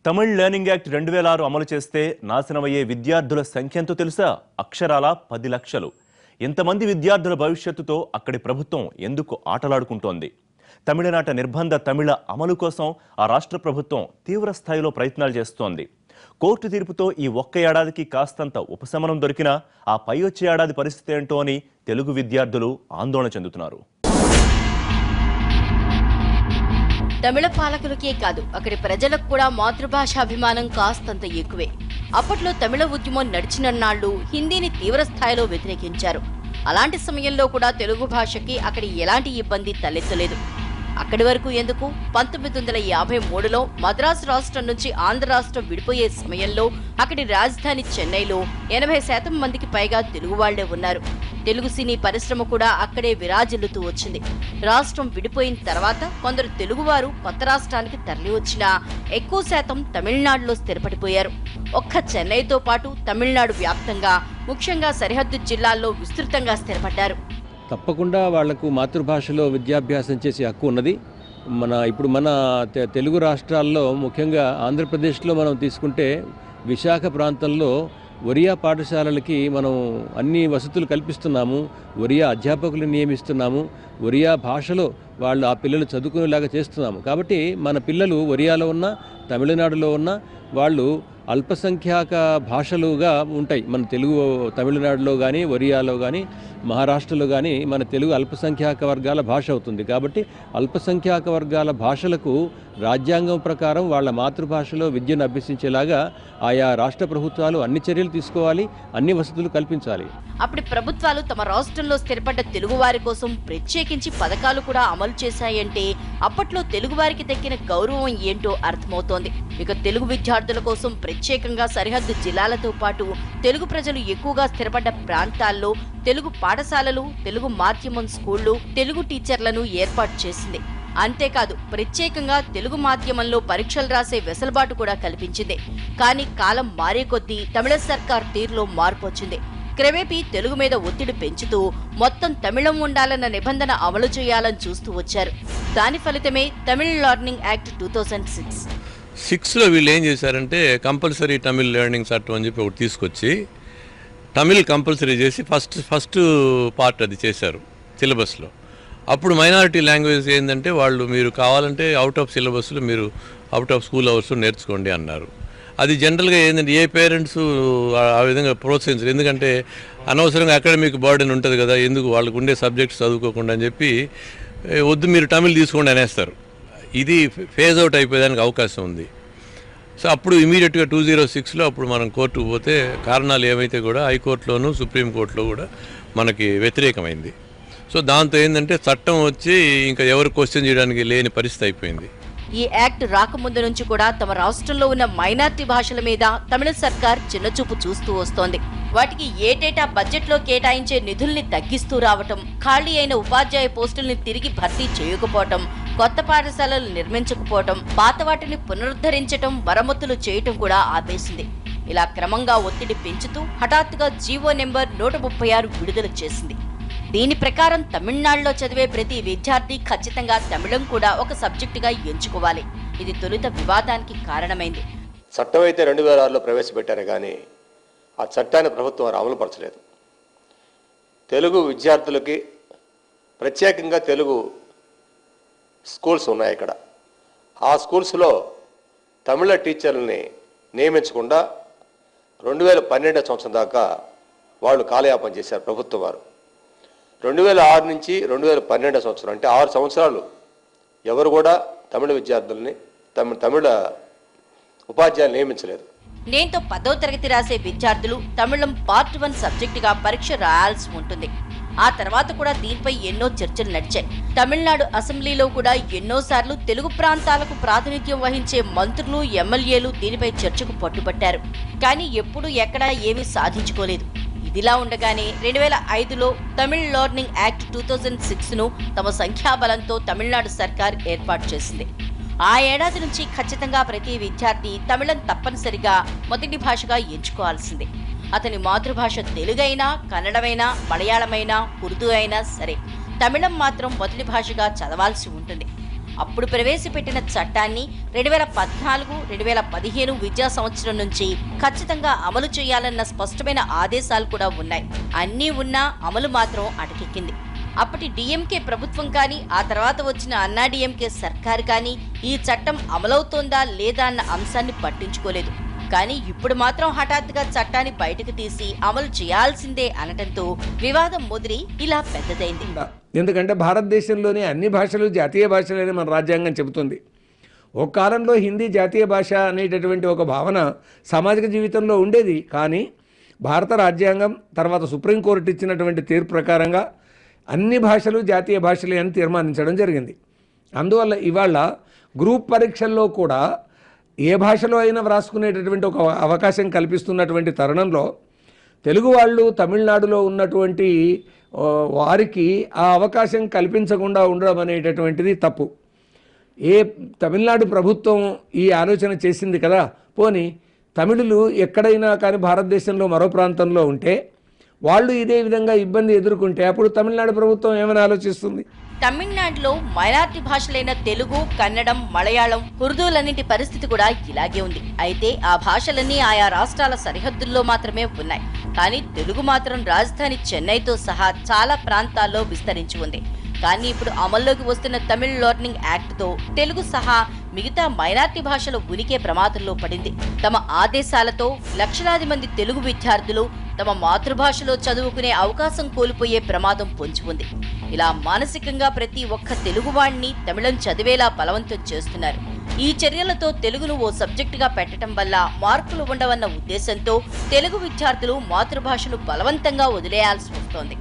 Tamil learning act 2006 అమలు చేస్తే నాశనమయ్యే విద్యార్థుల సంఖ్య ఎంతో తెలుసా? అక్షరాల 10 లక్షలు. ఇంతమంది విద్యార్థుల భవిష్యత్తుతో అక్కడి ప్రభుత్వం ఎందుకు ఆటలాడుకుంటోంది? తమిళనాట నిర్బంధ తమిళ అమలు కోసం ఆ రాష్ట్ర ప్రభుత్వం తీవ్ర స్థాయిలో ప్రయత్నాలు చేస్తోంది. కోర్టు తీర్పుతో ఈ ఒక్క ఏడాదికి కాస్తంత ఉపశమనం దొరికినా ఆ పై వచ్చే ఏడాది పరిస్థితి ఏంటో అని తెలుగు విద్యార్థులు ఆందోళన చెందుతున్నారు. తమిళ పాలకులకే కాదు, అక్కడి ప్రజలకు కూడా మాతృభాషాభిమానం కాస్తంత ఎక్కువే. అప్పట్లో తమిళ ఉద్యమం నడిచినన్నాళ్లు హిందీని తీవ్ర స్థాయిలో వ్యతిరేకించారు. అలాంటి సమయంలో కూడా తెలుగు భాషకి అక్కడి ఎలాంటి ఇబ్బంది తలెత్తలేదు. అక్కడి వరకు ఎందుకు, 1953లో మద్రాసు రాష్ట్రం నుంచి ఆంధ్ర రాష్ట్రం విడిపోయే సమయంలో అక్కడి రాజధాని చెన్నైలో 80% మందికి పైగా తెలుగు వాళ్లే ఉన్నారు. తెలుగు సినీ పరిశ్రమ కూడా అక్కడే విరాజిల్లుతూ వచ్చింది. రాష్ట్రం విడిపోయిన తర్వాత కొందరు తెలుగువారు కొత్త రాష్ట్రానికి తరలి వచ్చినా ఎక్కువ శాతం తమిళనాడులో స్థిరపడిపోయారు. ఒక్క చెన్నైతో పాటు తమిళనాడు వ్యాప్తంగా, ముఖ్యంగా సరిహద్దు జిల్లాల్లో విస్తృతంగా స్థిరపడ్డారు. తప్పకుండా వాళ్లకు మాతృభాషలో విద్యాభ్యాసం చేసే హక్కు ఉన్నది. ఇప్పుడు మన తెలుగు రాష్ట్రాల్లో, ముఖ్యంగా ఆంధ్రప్రదేశ్లో మనం తీసుకుంటే విశాఖ ప్రాంతంలో ఒరియా పాఠశాలలకి మనం అన్ని వసతులు కల్పిస్తున్నాము. ఒరియా అధ్యాపకులు నియమిస్తున్నాము. ఒరియా భాషలో వాళ్ళు ఆ పిల్లలు చదువుకునేలాగా చేస్తున్నాము. కాబట్టి మన పిల్లలు ఒరియాలో ఉన్న, తమిళనాడులో ఉన్న వాళ్ళు అల్పసంఖ్యాక భాషలుగా ఉంటాయి. మన తెలుగు తమిళనాడులో కానీ, ఒరియాలో కానీ, మహారాష్ట్రలో కానీ మన తెలుగు అల్పసంఖ్యాక వర్గాల భాష అవుతుంది. కాబట్టి అల్పసంఖ్యాక వర్గాల భాషలకు రాజ్యాంగం ప్రకారం వాళ్ళ మాతృభాషలో విద్యను అభ్యసించేలాగా ఆయా రాష్ట్ర ప్రభుత్వాలు అన్ని చర్యలు తీసుకోవాలి, అన్ని వసతులు కల్పించాలి. అప్పటి ప్రభుత్వాలు తమ రాష్ట్రంలో స్థిరపడ్డ తెలుగువారి కోసం ప్రత్యేకించి పథకాలు కూడా అమలు చేశాయంటే అప్పట్లో తెలుగువారికి దక్కిన గౌరవం ఏంటో అర్థమవుతోంది. ఇక తెలుగు విద్యార్థుల కోసం ప్రత్యేకంగా సరిహద్దు జిల్లాలతో పాటు తెలుగు ప్రజలు ఎక్కువగా స్థిరపడ్డ ప్రాంతాల్లో తెలుగు పాఠశాలలు, తెలుగు మాధ్యమం స్కూళ్లు, తెలుగు టీచర్లను ఏర్పాటు చేసింది. అంతేకాదు, ప్రత్యేకంగా తెలుగు మాధ్యమంలో పరీక్షలు రాసే వెసులుబాటు కూడా కల్పించింది. కానీ కాలం మారే కొద్దీ తమిళ సర్కార్ తీరులో మార్పు వచ్చింది. క్రమేపీ తెలుగు మీద ఒత్తిడి పెంచుతూ మొత్తం తమిళం ఉండాలన్న నిబంధన అమలు చేయాలని చూస్తూ వచ్చారు. దాని ఫలితమే తమిళ్ లెర్నింగ్ యాక్ట్ 2006లో వీళ్ళు ఏం చేశారంటే కంపల్సరీ తమిళ్ లెర్నింగ్ చట్టం అని చెప్పి ఒకటి తీసుకొచ్చి తమిళ్ కంపల్సరీ చేసి ఫస్ట్ పార్ట్ అది చేశారు సిలబస్లో. అప్పుడు మైనారిటీ లాంగ్వేజ్ ఏంటంటే వాళ్ళు మీరు కావాలంటే అవుట్ ఆఫ్ సిలబస్లో మీరు అవుట్ ఆఫ్ స్కూల్ అవర్స్ నేర్చుకోండి అన్నారు. అది జనరల్గా ఏంటంటే ఏ పేరెంట్స్ ఆ విధంగా ప్రోత్సహించరు. ఎందుకంటే అనవసరంగా అకాడమిక్ బర్డెన్ ఉంటుంది కదా, ఎందుకు వాళ్ళకు ఉండే సబ్జెక్ట్స్ చదువుకోకుండా అని చెప్పి వద్దు మీరు తమిళ్ తీసుకోండి అనేస్తారు. ఇది ఫేజ్ అవుట్ అయిపోయేదానికి అవకాశం ఉంది. సో అప్పుడు ఇమీడియట్గా 2006లో అప్పుడు మనం కోర్టుకు పోతే కారణాలు ఏమైతే కూడా హైకోర్టులోను సుప్రీంకోర్టులో కూడా మనకి వ్యతిరేకమైంది. సో దాంతో ఏంటంటే చట్టం వచ్చి ఇంకా ఎవరు క్వశ్చన్ చేయడానికి లేని పరిస్థితి అయిపోయింది. ఈ యాక్ట్ రాకముందు నుంచి కూడా తమ రాష్ట్రంలో ఉన్న మైనార్టీ భాషల మీద తమిళ సర్కార్ చిన్నచూపు చూస్తూ వస్తోంది. వాటికి ఏటేటా బడ్జెట్లో కేటాయించే నిధుల్ని తగ్గిస్తూ రావటం, ఖాళీ అయిన ఉపాధ్యాయ పోస్టుల్ని తిరిగి భర్తీ చేయకపోవటం, కొత్త పాఠశాలలు నిర్మించకపోవటం, పాత వాటిని పునరుద్ధరించటం, మరమ్మతులు చేయటం కూడా ఆపేసింది. ఇలా క్రమంగా ఒత్తిడి పెంచుతూ హఠాత్తుగా జీవో నెంబర్ 136 విడుదల చేసింది. దీని ప్రకారం తమిళనాడులో చదివే ప్రతి విద్యార్థి ఖచ్చితంగా తమిళం కూడా ఒక సబ్జెక్టుగా ఎంచుకోవాలి. ఇది తొలుత వివాదానికి కారణమైంది. చట్టం అయితే 2006లో ప్రవేశపెట్టారు, కానీ ఆ చట్టాన్ని ప్రభుత్వం అమలుపరచలేదు. తెలుగు విద్యార్థులకి ప్రత్యేకంగా తెలుగు స్కూల్స్ ఉన్నాయి ఇక్కడ. ఆ స్కూల్స్లో తమిళ టీచర్లని నియమించకుండా 2012 సంవత్సరం దాకా వాళ్ళు కాలయాపన చేశారు ప్రభుత్వం వారు. 2006 నుంచి 2012 సంవత్సరం అంటే 6 సంవత్సరాలు ఎవరు కూడా తమిళ విద్యార్థుల్ని తమిళ ఉపాధ్యాయులు నియమించలేదు. నేంతో 10వ తరగతి రాసే విద్యార్థులు తమిళం పార్ట్ 1 సబ్జెక్టుగా పరీక్ష రాయాల్సి ఉంటుంది. ఆ తర్వాత కూడా దీనిపై ఎన్నో చర్చలు నడిచాయి. తమిళనాడు అసెంబ్లీలో కూడా ఎన్నోసార్లు తెలుగు ప్రాంతాలకు ప్రాతినిధ్యం వహించే మంత్రులు, ఎమ్మెల్యేలు దీనిపై చర్చకు పట్టుబట్టారు. కానీ ఎప్పుడూ ఎక్కడా ఏమీ సాధించుకోలేదు. ఇదిలా ఉండగానే 2005లో తమిళ్ లెర్నింగ్ యాక్ట్ 2006ను తమ సంఖ్యాబలంతో తమిళనాడు సర్కార్ ఏర్పాటు చేసింది. ఆ ఏడాది నుంచి ఖచ్చితంగా ప్రతి విద్యార్థి తమిళం తప్పనిసరిగా మొదటి భాషగా ఎంచుకోవాల్సిందే. అతని మాతృభాష తెలుగైనా, కన్నడమైనా, మలయాళమైనా, ఉర్దూ అయినా సరే తమిళం మాత్రం మొదటి భాషగా చదవాల్సి ఉంటుంది. అప్పుడు ప్రవేశపెట్టిన చట్టాన్ని 2014-2015 విద్యా సంవత్సరం నుంచి ఖచ్చితంగా అమలు చేయాలన్న స్పష్టమైన ఆదేశాలు కూడా ఉన్నాయి. అన్నీ ఉన్నా అమలు మాత్రం అటకెక్కింది. అప్పటి డిఎంకే ప్రభుత్వం కానీ ఆ తర్వాత వచ్చిన అన్నా డిఎంకే సర్కారు కానీ ఈ చట్టం అమలవుతోందా లేదా అన్న అంశాన్ని పట్టించుకోలేదు. కానీ ఇప్పుడు మాత్రం హఠాత్తుగా చట్టాన్ని బయటకు తీసి అమలు చేయాల్సిందే అనడంతో వివాదం ముదిరి ఇలా పెద్దదైంది. ఎందుకంటే భారతదేశంలోని అన్ని భాషలు జాతీయ భాషలని మన రాజ్యాంగం చెబుతుంది. ఒక కాలంలో హిందీ జాతీయ భాష అనేటటువంటి ఒక భావన సామాజిక జీవితంలో ఉండేది. కానీ భారత రాజ్యాంగం తర్వాత సుప్రీంకోర్టు ఇచ్చినటువంటి తీర్పు ప్రకారంగా అన్ని భాషలు జాతీయ భాషలే అని తీర్మానించడం జరిగింది. అందువల్ల ఇవాళ గ్రూప్ పరీక్షల్లో కూడా ఏ భాషలో అయినా వ్రాసుకునేటటువంటి ఒక అవకాశం కల్పిస్తున్నటువంటి తరుణంలో తెలుగు వాళ్ళు తమిళనాడులో ఉన్నటువంటి వారికి ఆ అవకాశం కల్పించకుండా ఉండడం అనేటటువంటిది తప్పు. తమిళనాడు ప్రభుత్వం ఈ ఆలోచన చేసింది కదా, పోనీ తమిళులు ఎక్కడైనా కానీ భారతదేశంలో మరో ప్రాంతంలో ఉంటే వాళ్ళు ఇదే విధంగా ఇబ్బంది ఎదుర్కొంటే అప్పుడు తమిళనాడు ప్రభుత్వం ఏమని ఆలోచిస్తుంది? తమిళనాడులో మైనారిటీ భాషలైన తెలుగు, కన్నడం, మలయాళం, ఉర్దూలన్నింటి పరిస్థితి కూడా ఇలాగే ఉంది. అయితే ఆ భాషలన్నీ ఆయా రాష్ట్రాల సరిహద్దుల్లో మాత్రమే ఉన్నాయి. కానీ తెలుగు మాత్రం రాజధాని చెన్నైతో సహా చాలా ప్రాంతాల్లో విస్తరించి ఉంది. కానీ ఇప్పుడు అమల్లోకి వస్తున్న తమిళ్ లెర్నింగ్ యాక్ట్తో తెలుగు సహా మిగతా మైనారిటీ భాషల ఉనికే ప్రమాదంలో పడింది. తమ ఆదేశాలతో లక్షలాది మంది తెలుగు విద్యార్థులు తమ మాతృభాషలో చదువుకునే అవకాశం కోల్పోయే ప్రమాదం పొంచి ఉంది. ఇలా మానసికంగా ప్రతి ఒక్క తెలుగువాడిని తమిళం చదివేలా బలవంతం చేస్తున్నారు. ఈ చర్యలతో తెలుగును ఓ సబ్జెక్టుగా పెట్టడం వల్ల మార్కులు ఉండవన్న ఉద్దేశంతో తెలుగు విద్యార్థులు మాతృభాషను బలవంతంగా వదిలేయాల్సి వస్తోంది.